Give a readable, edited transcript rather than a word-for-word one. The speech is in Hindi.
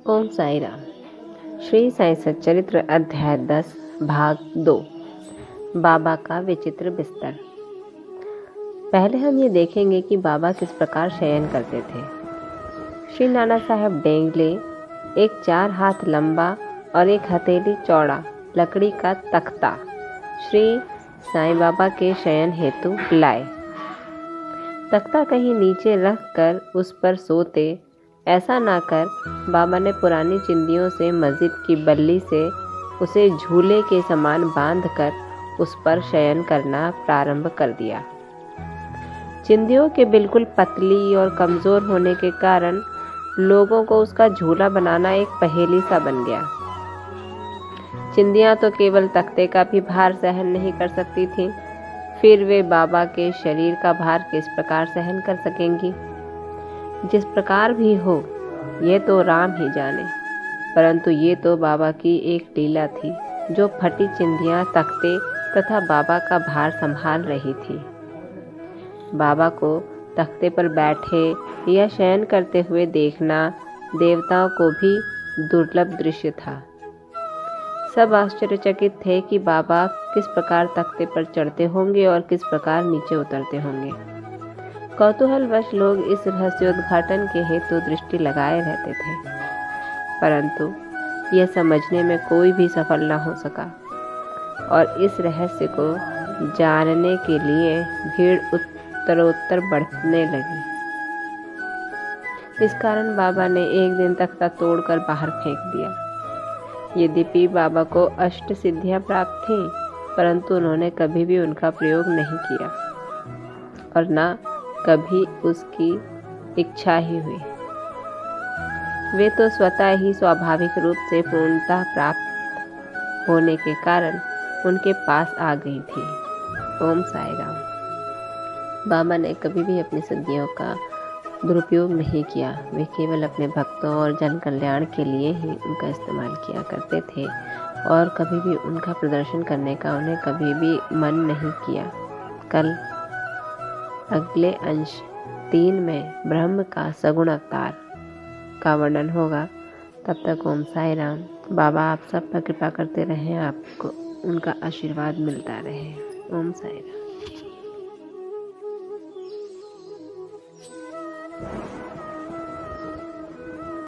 ओम साई राम। श्री साई सच्चरित्र अध्याय 10 भाग 2 बाबा का विचित्र बिस्तर। पहले हम ये देखेंगे कि बाबा किस प्रकार शयन करते थे। श्री नाना साहब डेंगले एक 4 हाथ लंबा और 1 हथेली चौड़ा लकड़ी का तख्ता श्री साईं बाबा के शयन हेतु लाए। तख्ता कहीं नीचे रख कर उस पर सोते। ऐसा ना कर बाबा ने पुरानी चिंदियों से मस्जिद की बल्ली से उसे झूले के समान बांधकर उस पर शयन करना प्रारंभ कर दिया। चिंदियों के बिल्कुल पतली और कमज़ोर होने के कारण लोगों को उसका झूला बनाना एक पहेली सा बन गया। चिंदियाँ तो केवल तख्ते का भी भार सहन नहीं कर सकती थीं, फिर वे बाबा के शरीर का भार किस प्रकार सहन कर सकेंगी। जिस प्रकार भी हो, ये तो राम ही जाने, परंतु ये तो बाबा की एक लीला थी जो फटी चिंदियाँ तख्ते तथा बाबा का भार संभाल रही थी। बाबा को तख्ते पर बैठे या शयन करते हुए देखना देवताओं को भी दुर्लभ दृश्य था। सब आश्चर्यचकित थे कि बाबा किस प्रकार तख्ते पर चढ़ते होंगे और किस प्रकार नीचे उतरते होंगे। कौतूहलवश लोग इस रहस्योद्घाटन के हेतु दृष्टि लगाए रहते थे, परंतु यह समझने में कोई भी सफल न हो सका और इस रहस्य को जानने के लिए भीड़ उत्तरोत्तर बढ़ने लगी। इस कारण बाबा ने एक दिन तख्ता तोड़कर बाहर फेंक दिया। यद्यपि बाबा को अष्ट सिद्धियां प्राप्त थीं, परंतु उन्होंने कभी भी उनका प्रयोग नहीं किया और न कभी उसकी इच्छा ही हुई। वे तो स्वतः ही स्वाभाविक रूप से पूर्णता प्राप्त होने के कारण उनके पास आ गई थी। ओम साई राम। बाबा ने कभी भी अपनी सिद्धियों का दुरुपयोग नहीं किया। वे केवल अपने भक्तों और जन कल्याण के लिए ही उनका इस्तेमाल किया करते थे और कभी भी उनका प्रदर्शन करने का उन्हें कभी भी मन नहीं किया। कल अगले अंश 3 में ब्रह्म का सगुण अवतार का वर्णन होगा। तब तक ओम साई राम। बाबा आप सब पर कृपा करते रहें, आपको उनका आशीर्वाद मिलता रहे। ओम साई राम।